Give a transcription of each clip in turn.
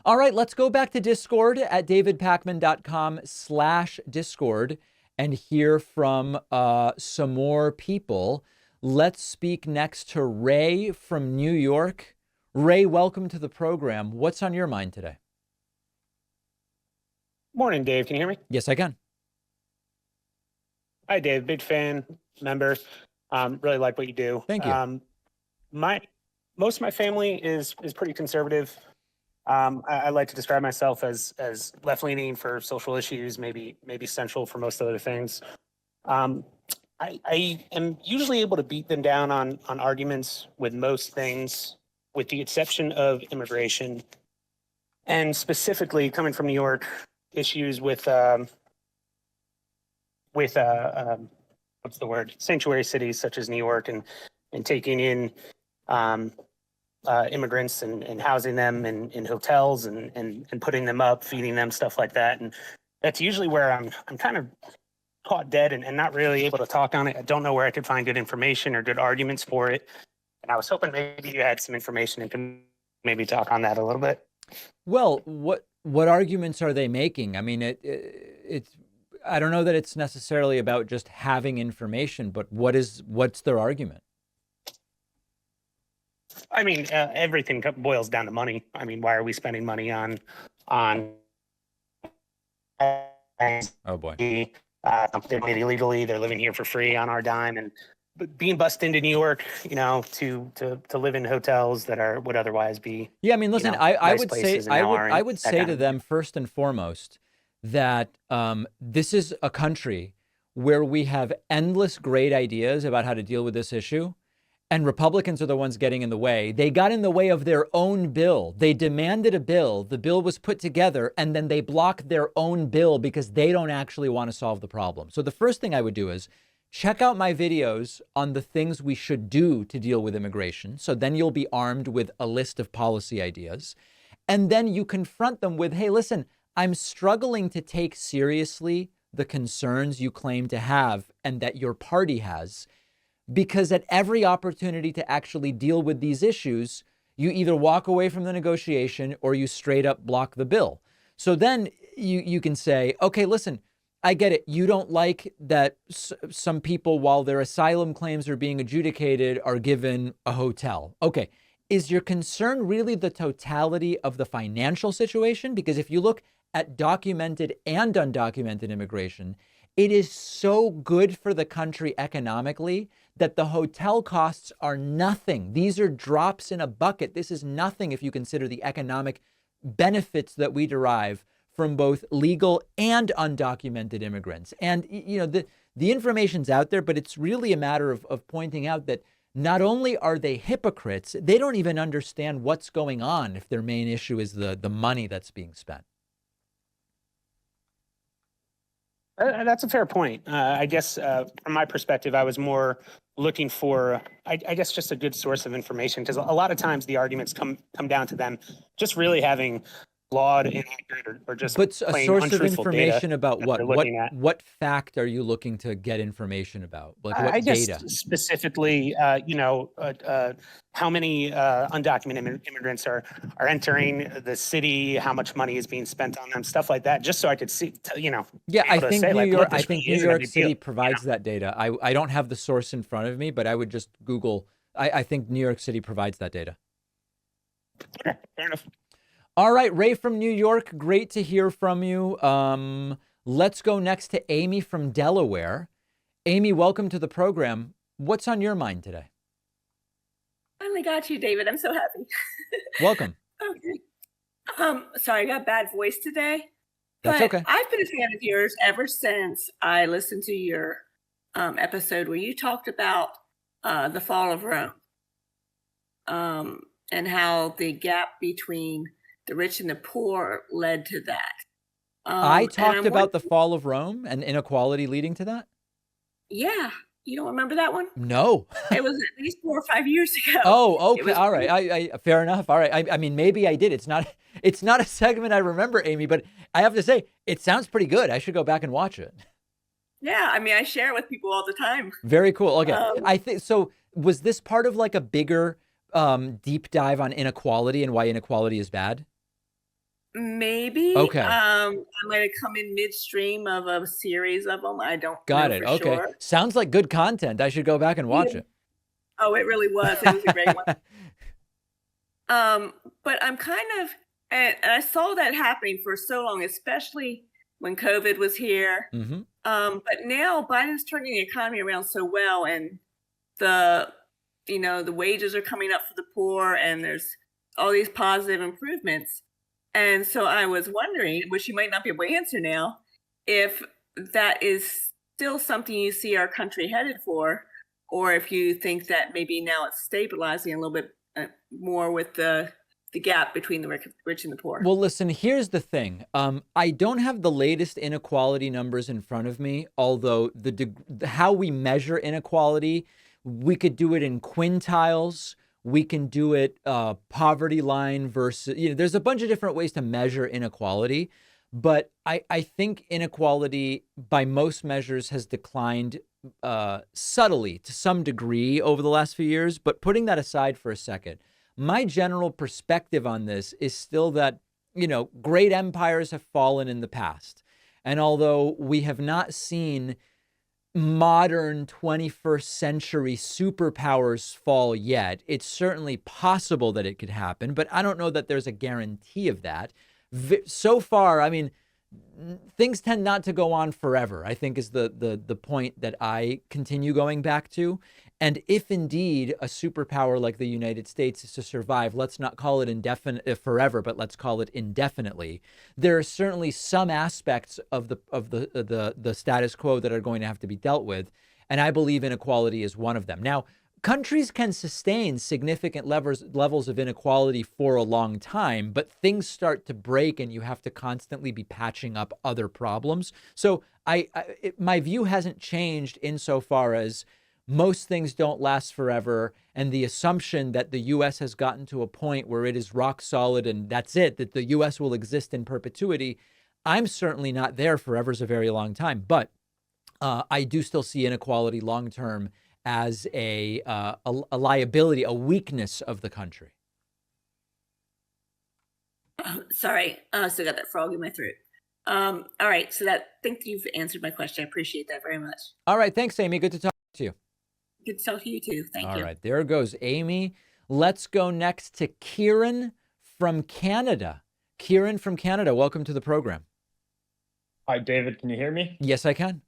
All right, let's go back to Discord at davidpakman.com/Discord and hear from some more people. Let's speak next to Ray from New York. Ray, welcome to the program. What's on your mind today? Morning, Dave. Can you hear me? Yes, I can. Hi, Dave. Big fan, member. Really like what you do. Thank you. Most of my family is pretty conservative. I like to describe myself as left leaning for social issues, maybe central for most other things. I am usually able to beat them down on arguments with most things, with the exception of immigration, and specifically coming from New York, issues with what's the word? Sanctuary cities such as New York, and taking in immigrants and housing them in hotels and putting them up, feeding them, stuff like that. And that's usually where I'm kind of caught dead and not really able to talk on it. I don't know where I could find good information or good arguments for it. And I was hoping maybe you had some information and could maybe talk on that a little bit. Well, what arguments are they making? I mean, it's I don't know that it's necessarily about just having information, but what's their argument? I mean, everything boils down to money. I mean, why are we spending money on? Oh boy. They're made illegally. They're living here for free on our dime, and being bused into New York, to live in hotels that would otherwise be. Yeah, I mean, listen, I nice would say places and now I aren't, would that say kind to of them first and foremost that this is a country where we have endless great ideas about how to deal with this issue. And Republicans are the ones getting in the way. They got in the way of their own bill. They demanded a bill. The bill was put together, and then they blocked their own bill because they don't actually want to solve the problem. So the first thing I would do is check out my videos on the things we should do to deal with immigration. So then you'll be armed with a list of policy ideas. And then you confront them with, hey, listen, I'm struggling to take seriously the concerns you claim to have and that your party has. Because at every opportunity to actually deal with these issues, you either walk away from the negotiation or you straight up block the bill. So then you can say, okay, listen, I get it. You don't like that some people, while their asylum claims are being adjudicated, are given a hotel. Okay. Is your concern really the totality of the financial situation? Because if you look at documented and undocumented immigration, it is so good for the country economically that the hotel costs are nothing. These are drops in a bucket. This is nothing if you consider the economic benefits that we derive from both legal and undocumented immigrants. And, the information's out there, but it's really a matter of pointing out that not only are they hypocrites, they don't even understand what's going on if their main issue is the money that's being spent. That's a fair point. I guess from my perspective, I was more looking for, I guess, just a good source of information, because a lot of times the arguments come down to them just really having flawed, inaccurate, or just but a plain source of untruthful information data about that what? they're looking at. What fact are you looking to get information about? Like what I guess data? specifically, how many undocumented immigrants are entering the city, how much money is being spent on them, stuff like that, just so I could see, Yeah, I think say, New like, York. look, I this think really New isn't a York big City deal, provides that data. I don't have the source in front of me, but I would just Google. I think New York City provides that data. Okay, fair enough. All right, Ray from New York, great to hear from you. Let's go next to Amy from Delaware. Amy, welcome to the program. What's on your mind today? Finally got you, David. I'm so happy. Welcome. Okay. Sorry, I got a bad voice today. That's but okay. I've been a fan of yours ever since I listened to your episode where you talked about the fall of Rome, and how the gap between the rich and the poor led to that. I talked about the fall of Rome and inequality leading to that? Yeah. You don't remember that one? No. It was at least 4 or 5 years ago. Oh, okay. All right. I fair enough. All right. I mean, maybe I did. It's not a segment I remember, Amy, but I have to say, it sounds pretty good. I should go back and watch it. Yeah. I mean, I share it with people all the time. Very cool. Okay. I think so. Was this part of like a bigger deep dive on inequality and why inequality is bad? Maybe. Okay. I might have come in midstream of a series of them. I don't Got know it. for Okay. sure. Sounds like good content. I should go back and watch Yeah. it. Oh, it really was. It was a great one. Um, but I'm kind of, and I saw that happening for so long, especially when COVID was here. Hmm. But now Biden's turning the economy around so well, and the, the wages are coming up for the poor, and there's all these positive improvements. And so I was wondering, which you might not be able to answer now, if that is still something you see our country headed for, or if you think that maybe now it's stabilizing a little bit more with the gap between the rich and the poor. Well, listen, here's the thing. I don't have the latest inequality numbers in front of me, although how we measure inequality, we could do it in quintiles. We can do it poverty line versus, there's a bunch of different ways to measure inequality. But I think inequality, by most measures, has declined subtly to some degree over the last few years. But putting that aside for a second, my general perspective on this is still that, great empires have fallen in the past. And although we have not seen modern 21st century superpowers fall yet, it's certainly possible that it could happen, but I don't know that there's a guarantee of that. So far, I mean, things tend not to go on forever, I think, is the point that I continue going back to. And if indeed a superpower like the United States is to survive, let's not call it indefinite forever, but let's call it indefinitely. There are certainly some aspects of the status quo that are going to have to be dealt with, and I believe inequality is one of them. Now, countries can sustain significant levels of inequality for a long time, but things start to break and you have to constantly be patching up other problems. So my view hasn't changed insofar as most things don't last forever. And the assumption that the U.S. has gotten to a point where it is rock solid and that's it, that the U.S. will exist in perpetuity, I'm certainly not there. Forever's a very long time. But I do still see inequality long term as a liability, a weakness of the country. Sorry, I still got that frog in my throat. All right, so I think you've answered my question. I appreciate that very much. All right, thanks, Amy. Good to talk to you. Good to talk to you too. Thank you. All right, there goes Amy. Let's go next to Kieran from Canada. Kieran from Canada, welcome to the program. Hi, David. Can you hear me? Yes, I can.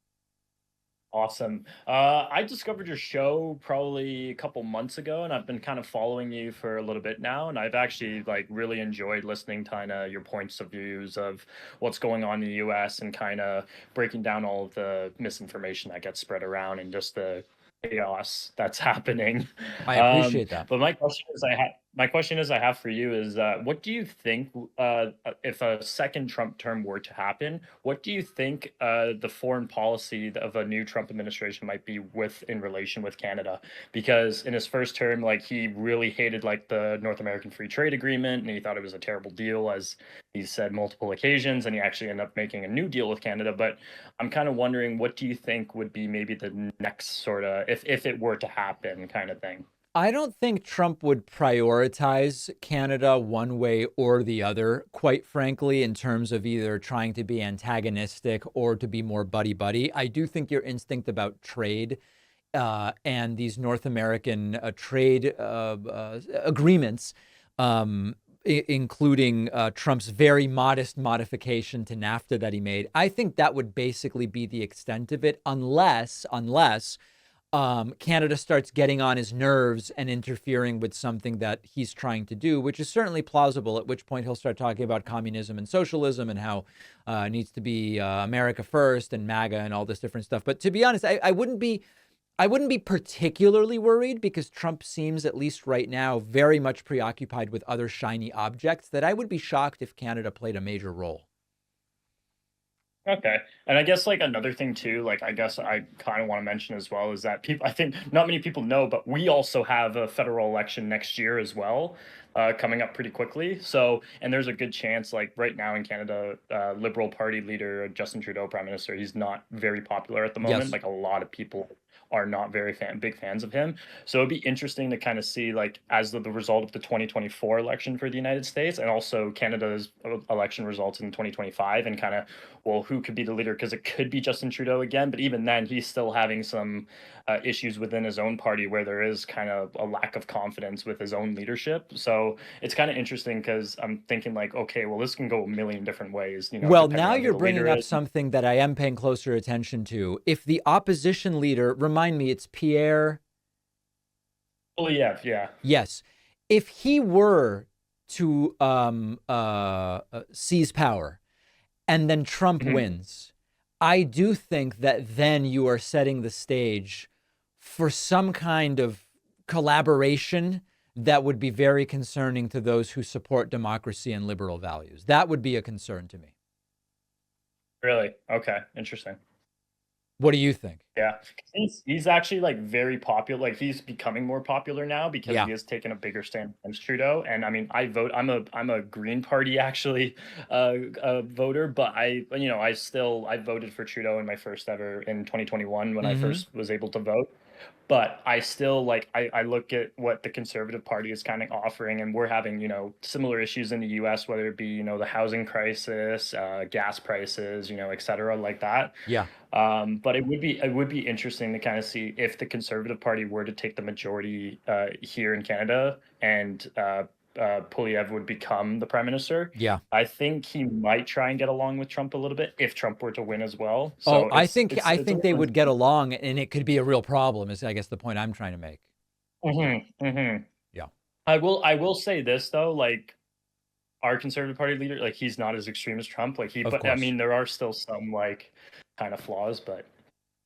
Awesome. I discovered your show probably a couple months ago, and I've been kind of following you for a little bit now. And I've actually really enjoyed listening to kind of your points of views of what's going on in the U.S. and kind of breaking down all of the misinformation that gets spread around and just the chaos that's happening. I appreciate that. But my question is I have for you is what do you think if a second Trump term were to happen? What do you think the foreign policy of a new Trump administration might be in relation with Canada? Because in his first term, he really hated the North American Free Trade Agreement, and he thought it was a terrible deal, as he said multiple occasions, and he actually ended up making a new deal with Canada. But I'm kind of wondering, what do you think would be maybe the next sort of, if it were to happen, kind of thing? I don't think Trump would prioritize Canada one way or the other, quite frankly, in terms of either trying to be antagonistic or to be more buddy-buddy. I do think your instinct about trade and these North American trade agreements, including Trump's very modest modification to NAFTA that he made, I think that would basically be the extent of it, unless Canada starts getting on his nerves and interfering with something that he's trying to do, which is certainly plausible, at which point he'll start talking about communism and socialism and how it needs to be America first and MAGA and all this different stuff. But to be honest, I wouldn't be particularly worried, because Trump seems, at least right now, very much preoccupied with other shiny objects, that I would be shocked if Canada played a major role. Okay. And I guess another thing too, I guess I kind of want to mention as well, is that I think not many people know, but we also have a federal election next year as well, coming up pretty quickly. So, and there's a good chance, right now in Canada, Liberal Party leader Justin Trudeau, Prime Minister, he's not very popular at the moment. Yes. A lot of people are not very big fans of him. So it'd be interesting to kind of see, like, as the result of the 2024 election for the United States, and also Canada's election results in 2025, and kind of, well, who could be the leader? Because it could be Justin Trudeau again, but even then, he's still having some issues within his own party where there is kind of a lack of confidence with his own leadership. So it's kind of interesting because I'm thinking like, okay, well, this can go a million different ways, Well, depending now on who you're the bringing leader up is. something that I am paying closer attention to. If the opposition leader, remind me, it's Pierre. Poilievre, yeah. Yes. If he were to seize power and then Trump Mhm. wins, I do think that then you are setting the stage for some kind of collaboration that would be very concerning to those who support democracy and liberal values. That would be a concern to me. Really? Okay, interesting. What do you think? Yeah, he's actually like very popular. Like he's becoming more popular now because Yeah. he has taken a bigger stand against Trudeau. And I mean, I vote. I'm a Green Party actually voter, but I voted for Trudeau in my first ever in 2021 when I first was able to vote. But I still I look at what the Conservative Party is kind of offering, and we're having similar issues in the U.S., whether it be the housing crisis, gas prices, et cetera, like that. Yeah. But it would be interesting to kind of see if the Conservative Party were to take the majority here in Canada, and Poilievre would become the prime minister. Yeah. I think he might try and get along with Trump a little bit if Trump were to win as well. Oh, So I it's think it's I it's a think they little would get along, and it could be a real problem. Is I guess the point I'm trying to make. Yeah. I will say this though, like our Conservative Party leader, like he's not as extreme as Trump. Like Of but I course. mean, there are still some like kind of flaws, but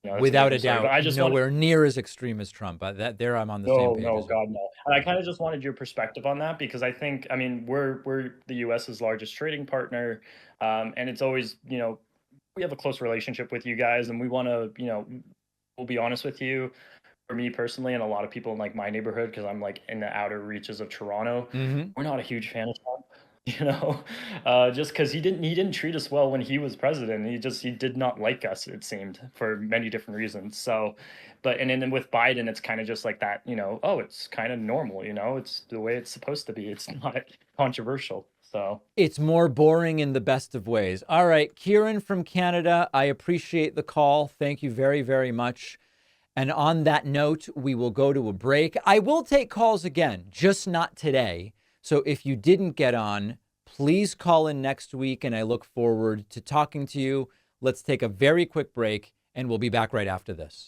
that's Without a different story. But doubt, I just want nowhere near as extreme as Trump. But that there, I'm on the same no, page no, as you. God, no. And I kind of just wanted your perspective on that because I think, I mean, we're the U.S.'s largest trading partner, and it's always, we have a close relationship with you guys, and we want to, we'll be honest with you. For me personally, and a lot of people in like my neighborhood, because I'm like in the outer reaches of Toronto, we're not a huge fan of Trump. Just because he didn't treat us well when he was president. He did not like us, it seemed, for many different reasons. So, but and then with Biden, it's kind of just like that. Oh, it's kind of normal. It's the way it's supposed to be. It's not controversial. So It's more boring in the best of ways. All right, Kieran from Canada, I appreciate the call. Thank you very, very much. And on that note, we will go to a break. I will take calls again, just not today. So if you didn't get on, please call in next week, and I look forward to talking to you. Let's take a very quick break, and we'll be back right after this.